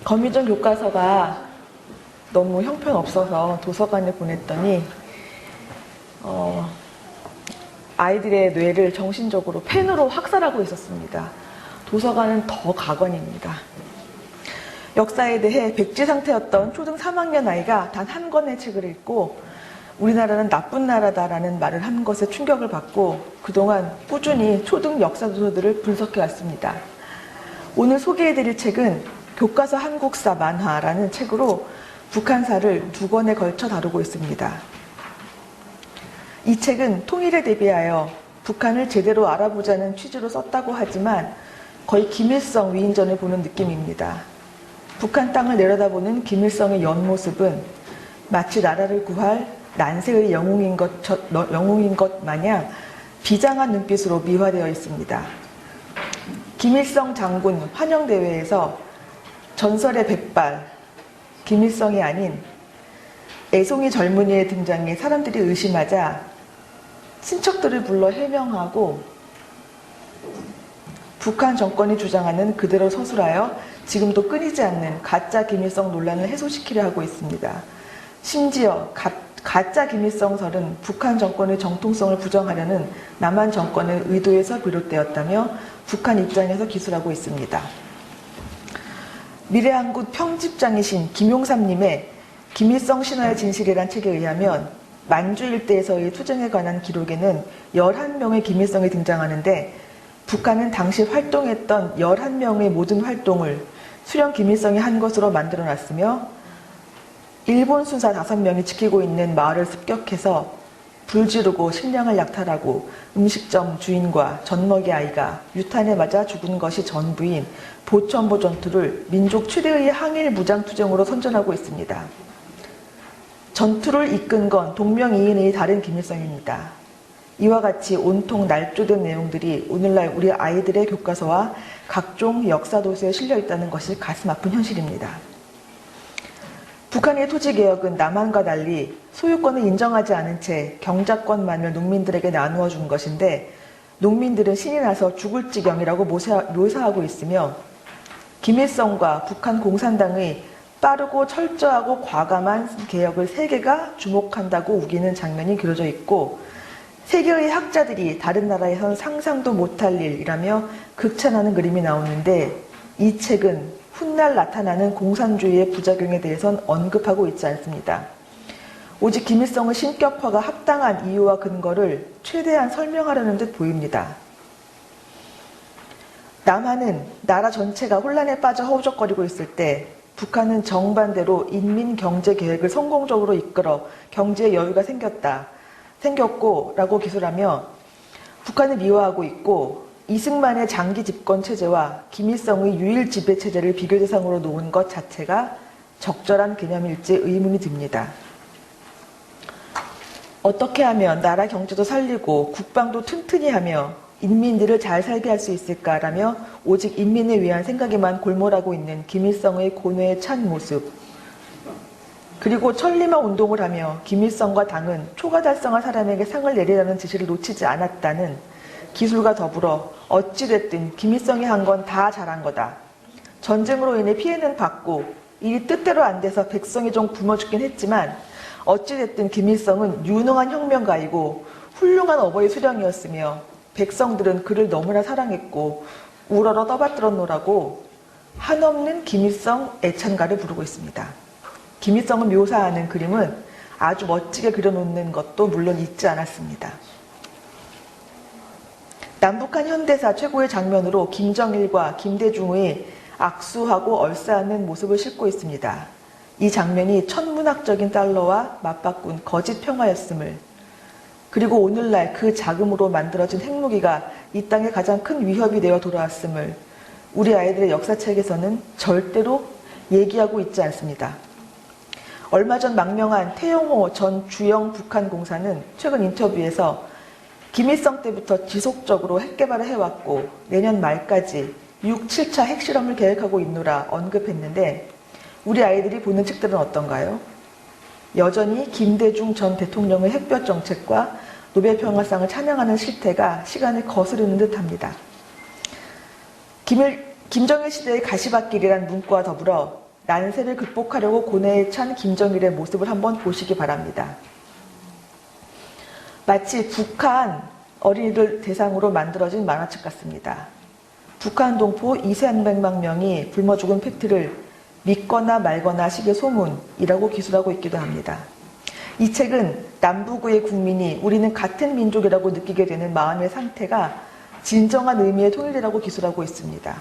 거미전 교과서가 너무 형편없어서 도서관에 보냈더니 아이들의 뇌를 정신적으로 펜으로 학살하고 있었습니다. 도서관은 더 가관입니다. 역사에 대해 백지 상태였던 초등 3학년 아이가 단 한 권의 책을 읽고 우리나라는 나쁜 나라다라는 말을 한 것에 충격을 받고 그동안 꾸준히 초등 역사 도서들을 분석해 왔습니다. 오늘 소개해드릴 책은 교과서 한국사 만화라는 책으로 북한사를 2권에 걸쳐 다루고 있습니다. 이 책은 통일에 대비하여 북한을 제대로 알아보자는 취지로 썼다고 하지만 거의 김일성 위인전을 보는 느낌입니다. 북한 땅을 내려다보는 김일성의 옆모습은 마치 나라를 구할 난세의 영웅인 것 마냥 비장한 눈빛으로 미화되어 있습니다. 김일성 장군 환영대회에서 전설의 백발, 김일성이 아닌 애송이 젊은이의 등장에 사람들이 의심하자 친척들을 불러 해명하고 북한 정권이 주장하는 그대로 서술하여 지금도 끊이지 않는 가짜 김일성 논란을 해소시키려 하고 있습니다. 심지어 가짜 김일성설은 북한 정권의 정통성을 부정하려는 남한 정권의 의도에서 비롯되었다며 북한 입장에서 기술하고 있습니다. 미래한국 편집장이신 김용삼님의 김일성 신화의 진실이란 책에 의하면 만주 일대에서의 투쟁에 관한 기록에는 11명의 김일성이 등장하는데 북한은 당시 활동했던 11명의 모든 활동을 수령 김일성이 한 것으로 만들어놨으며 일본 순사 5명이 지키고 있는 마을을 습격해서 불 지르고 식량을 약탈하고 음식점 주인과 젖먹이 아이가 유탄에 맞아 죽은 것이 전부인 보천보 전투를 민족 최대의 항일 무장투쟁으로 선전하고 있습니다. 전투를 이끈 건 동명이인의 다른 김일성입니다. 이와 같이 온통 날조된 내용들이 오늘날 우리 아이들의 교과서와 각종 역사도서에 실려있다는 것이 가슴 아픈 현실입니다. 북한의 토지개혁은 남한과 달리 소유권을 인정하지 않은 채 경작권만을 농민들에게 나누어 준 것인데 농민들은 신이 나서 죽을 지경이라고 묘사하고 있으며 김일성과 북한 공산당의 빠르고 철저하고 과감한 개혁을 세계가 주목한다고 우기는 장면이 그려져 있고 세계의 학자들이 다른 나라에선 상상도 못할 일이라며 극찬하는 그림이 나오는데 이 책은 훗날 나타나는 공산주의의 부작용에 대해선 언급하고 있지 않습니다. 오직 김일성의 신격화가 합당한 이유와 근거를 최대한 설명하려는 듯 보입니다. 남한은 나라 전체가 혼란에 빠져 허우적거리고 있을 때 북한은 정반대로 인민경제계획을 성공적으로 이끌어 경제에 여유가 생겼고 라고 기술하며 북한을 미화하고 있고 이승만의 장기 집권 체제와 김일성의 유일 지배 체제를 비교 대상으로 놓은 것 자체가 적절한 개념일지 의문이 듭니다. 어떻게 하면 나라 경제도 살리고 국방도 튼튼히 하며 인민들을 잘 살게 할 수 있을까라며 오직 인민을 위한 생각에만 골몰하고 있는 김일성의 고뇌에 찬 모습, 그리고 천리마 운동을 하며 김일성과 당은 초과 달성한 사람에게 상을 내리라는 지시를 놓치지 않았다는 기술과 더불어 어찌됐든 김일성이 한 건 다 잘한 거다. 전쟁으로 인해 피해는 받고 일이 뜻대로 안 돼서 백성이 좀 굶어 죽긴 했지만 어찌됐든 김일성은 유능한 혁명가이고 훌륭한 어버이 수령이었으며 백성들은 그를 너무나 사랑했고 우러러 떠받들었노라고 한없는 김일성 애찬가를 부르고 있습니다. 김일성을 묘사하는 그림은 아주 멋지게 그려놓는 것도 물론 있지 않았습니다. 남북한 현대사 최고의 장면으로 김정일과 김대중의 악수하고 얼싸안는 모습을 싣고 있습니다. 이 장면이 천문학적인 달러와 맞바꾼 거짓 평화였음을, 그리고 오늘날 그 자금으로 만들어진 핵무기가 이 땅에 가장 큰 위협이 되어 돌아왔음을 우리 아이들의 역사책에서는 절대로 얘기하고 있지 않습니다. 얼마 전 망명한 태영호 전 주영 북한공사는 최근 인터뷰에서 김일성 때부터 지속적으로 핵개발을 해왔고 내년 말까지 6, 7차 핵실험을 계획하고 있노라 언급했는데 우리 아이들이 보는 책들은 어떤가요? 여전히 김대중 전 대통령의 핵볕 정책과 노벨평화상을 찬양하는 실태가 시간을 거스르는 듯합니다. 김정일 시대의 가시밭길이란 문구와 더불어 난세를 극복하려고 고뇌에 찬 김정일의 모습을 한번 보시기 바랍니다. 마치 북한 어린이들 대상으로 만들어진 만화책 같습니다. 북한 동포 2,300만 명이 굶어 죽은 팩트를 믿거나 말거나 식의 소문이라고 기술하고 있기도 합니다. 이 책은 남북의 국민이 우리는 같은 민족이라고 느끼게 되는 마음의 상태가 진정한 의미의 통일이라고 기술하고 있습니다.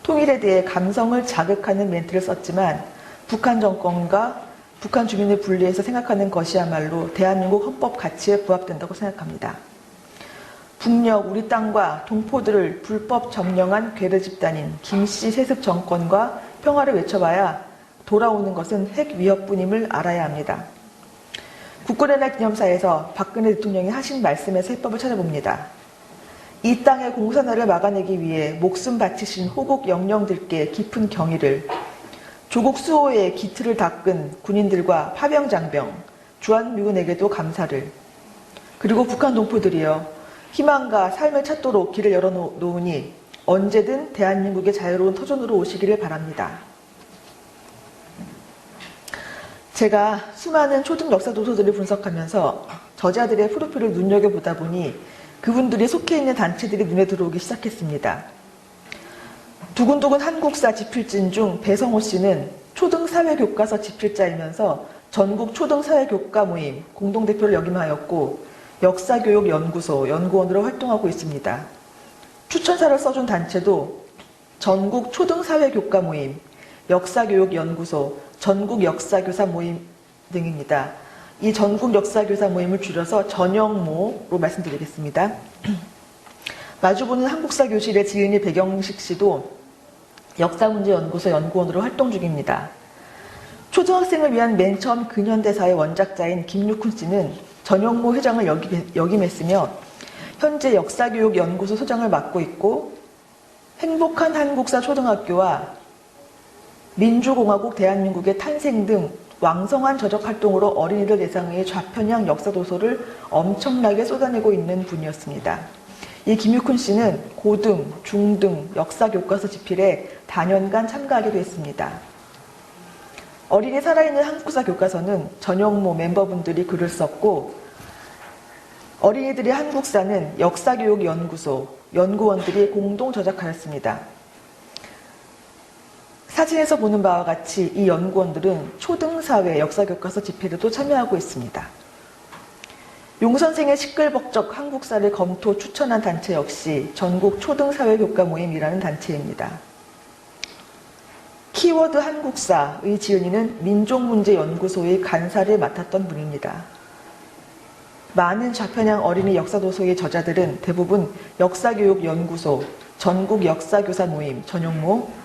통일에 대해 감성을 자극하는 멘트를 썼지만 북한 정권과 북한 주민을 분리해서 생각하는 것이야말로 대한민국 헌법 가치에 부합된다고 생각합니다. 북녘 우리 땅과 동포들을 불법 점령한 괴뢰 집단인 김씨 세습 정권과 평화를 외쳐봐야 돌아오는 것은 핵 위협뿐임을 알아야 합니다. 국군의 날 기념사에서 박근혜 대통령이 하신 말씀에서 해법을 찾아봅니다. 이 땅의 공산화를 막아내기 위해 목숨 바치신 호국 영령들께 깊은 경의를, 조국 수호의 기틀을 닦은 군인들과 파병장병, 주한미군에게도 감사를, 그리고 북한 동포들이여 희망과 삶을 찾도록 길을 열어놓으니 언제든 대한민국의 자유로운 터전으로 오시기를 바랍니다. 제가 수많은 초등 역사 도서들을 분석하면서 저자들의 프로필을 눈여겨보다 보니 그분들이 속해 있는 단체들이 눈에 들어오기 시작했습니다. 두근두근 한국사 집필진 중 배성호 씨는 초등사회교과서 집필자이면서 전국 초등사회교과 모임 공동대표를 역임하였고 역사교육연구소 연구원으로 활동하고 있습니다. 추천사를 써준 단체도 전국 초등사회교과 모임, 역사교육연구소, 전국역사교사 모임 등입니다. 이 전국 역사교사 모임을 줄여서 전역모로 말씀드리겠습니다. 마주보는 한국사 교실의 지은이 백영식 씨도 역사문제연구소 연구원으로 활동 중입니다. 초등학생을 위한 맨 처음 근현대사의 원작자인 김육훈 씨는 전역모 회장을 역임했으며 현재 역사교육연구소 소장을 맡고 있고 행복한 한국사 초등학교와 민주공화국 대한민국의 탄생 등 왕성한 저적 활동으로 어린이들 대상의 좌편향 역사도서를 엄청나게 쏟아내고 있는 분이었습니다. 이 김육훈 씨는 고등, 중등 역사교과서 집필에 단연간 참가하기도 했습니다. 어린이 살아있는 한국사 교과서는 전역모 멤버분들이 글을 썼고 어린이들의 한국사는 역사교육연구소 연구원들이 공동 저작하였습니다. 사진에서 보는 바와 같이 이 연구원들은 초등사회 역사교과서 집필에도 참여하고 있습니다. 용선생의 시끌벅적 한국사를 검토 추천한 단체 역시 전국 초등사회교과 모임이라는 단체입니다. 키워드 한국사의 지은이는 민족문제연구소의 간사를 맡았던 분입니다. 많은 좌편향 어린이 역사도서의 저자들은 대부분 역사교육연구소, 전국역사교사 모임, 전역모,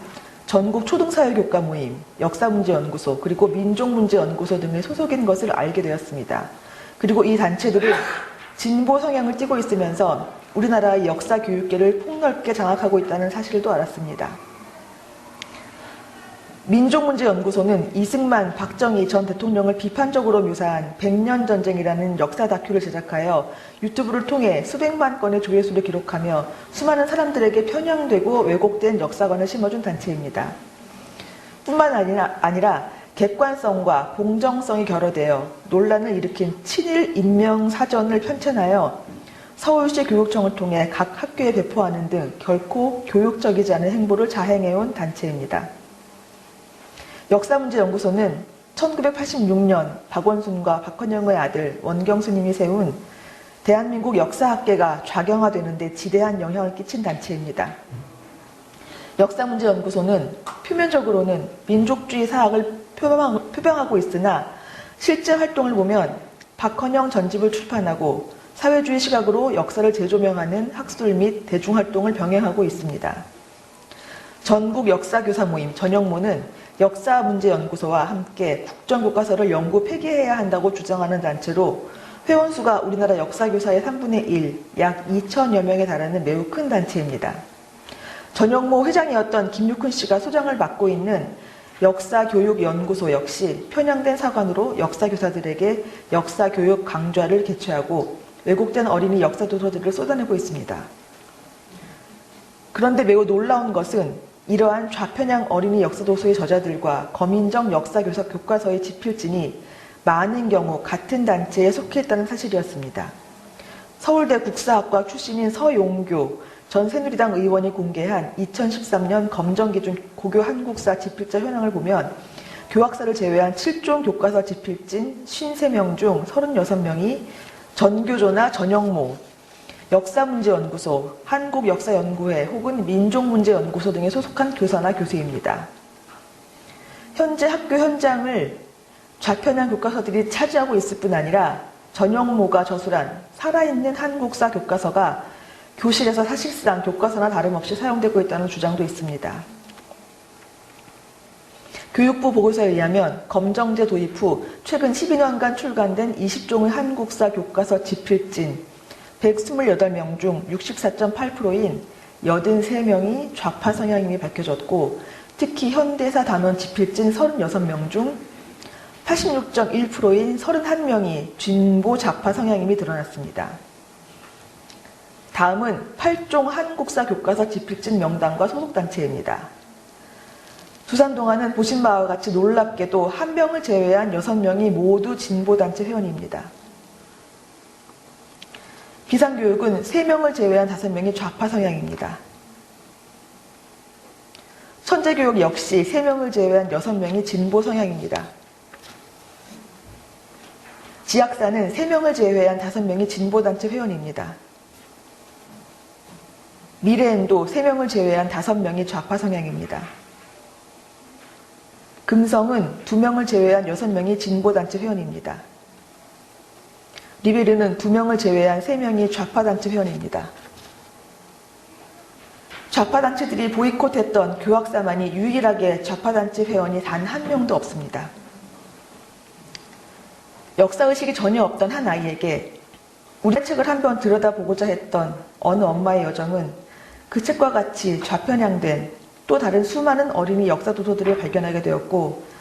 전국 초등사회교과 모임, 역사문제연구소, 그리고 민족문제연구소 등의 소속인 것을 알게 되었습니다. 그리고 이 단체들은 진보 성향을 띠고 있으면서 우리나라의 역사 교육계를 폭넓게 장악하고 있다는 사실도 알았습니다. 민족문제연구소는 이승만, 박정희 전 대통령을 비판적으로 묘사한 100년 전쟁이라는 역사 다큐를 제작하여 유튜브를 통해 수백만 건의 조회수를 기록하며 수많은 사람들에게 편향되고 왜곡된 역사관을 심어준 단체입니다. 뿐만 아니라 객관성과 공정성이 결여되어 논란을 일으킨 친일 인명사전을 편찬하여 서울시 교육청을 통해 각 학교에 배포하는 등 결코 교육적이지 않은 행보를 자행해온 단체입니다. 역사문제연구소는 1986년 박원순과 박헌영의 아들 원경수님이 세운 대한민국 역사학계가 좌경화되는 데 지대한 영향을 끼친 단체입니다. 역사문제연구소는 표면적으로는 민족주의 사학을 표방하고 있으나 실제 활동을 보면 박헌영 전집을 출판하고 사회주의 시각으로 역사를 재조명하는 학술 및 대중활동을 병행하고 있습니다. 전국 역사교사 모임 전역모는 역사문제연구소와 함께 국정교과서를 영구 폐기해야 한다고 주장하는 단체로 회원수가 우리나라 역사교사의 3분의 1, 약 2천여 명에 달하는 매우 큰 단체입니다. 전역모 회장이었던 김육훈 씨가 소장을 맡고 있는 역사교육연구소 역시 편향된 사관으로 역사교사들에게 역사교육 강좌를 개최하고 왜곡된 어린이 역사도서들을 쏟아내고 있습니다. 그런데 매우 놀라운 것은 이러한 좌편향 어린이 역사도서의 저자들과 거민정 역사교과서의 집필진이 많은 경우 같은 단체에 속해 있다는 사실이었습니다. 서울대 국사학과 출신인 서용교 전 새누리당 의원이 공개한 2013년 검정기준 고교 한국사 집필자 현황을 보면 교학사를 제외한 7종 교과서 집필진 53명 중 36명이 전교조나 전영모, 역사문제연구소, 한국역사연구회 혹은 민족문제연구소 등에 소속한 교사나 교수입니다. 현재 학교 현장을 좌편향 교과서들이 차지하고 있을 뿐 아니라 전영모가 저술한 살아있는 한국사 교과서가 교실에서 사실상 교과서나 다름없이 사용되고 있다는 주장도 있습니다. 교육부 보고서에 의하면 검정제 도입 후 최근 12년간 출간된 20종의 한국사 교과서 집필진 128명 중 64.8%인 83명이 좌파 성향임이 밝혀졌고, 특히 현대사 단원 집필진 36명 중 86.1%인 31명이 진보 좌파 성향임이 드러났습니다. 다음은 8종 한국사 교과서 집필진 명단과 소속단체입니다. 두산동화는 보신 바와 같이 놀랍게도 한 명을 제외한 6명이 모두 진보단체 회원입니다. 비상교육은 3명을 제외한 5명이 좌파 성향입니다. 천재교육 역시 3명을 제외한 6명이 진보 성향입니다. 지학사는 3명을 제외한 5명이 진보단체 회원입니다. 미래엔도 3명을 제외한 5명이 좌파 성향입니다. 금성은 2명을 제외한 6명이 진보단체 회원입니다. 리베르는 2명을 제외한 3명이 좌파단체 회원입니다. 좌파단체들이 보이콧했던 교학사만이 유일하게 좌파단체 회원이 단 1명도 없습니다. 역사의식이 전혀 없던 한 아이에게 우리 책을 한번 들여다보고자 했던 어느 엄마의 여정은 그 책과 같이 좌편향된 또 다른 수많은 어린이 역사도서들을 발견하게 되었고,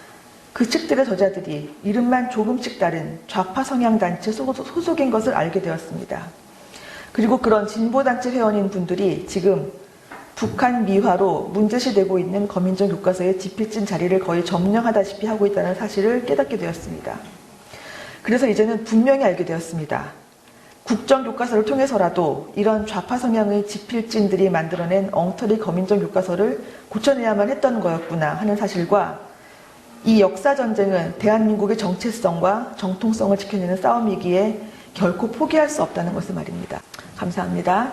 그 책들의 저자들이 이름만 조금씩 다른 좌파 성향단체 소속인 것을 알게 되었습니다. 그리고 그런 진보단체 회원인 분들이 지금 북한 미화로 문제시되고 있는 거민정 교과서의 집필진 자리를 거의 점령하다시피 하고 있다는 사실을 깨닫게 되었습니다. 그래서 이제는 분명히 알게 되었습니다. 국정교과서를 통해서라도 이런 좌파 성향의 집필진들이 만들어낸 엉터리 거민정 교과서를 고쳐내야만 했던 거였구나 하는 사실과, 이 역사전쟁은 대한민국의 정체성과 정통성을 지켜내는 싸움이기에 결코 포기할 수 없다는 것을 말입니다. 감사합니다.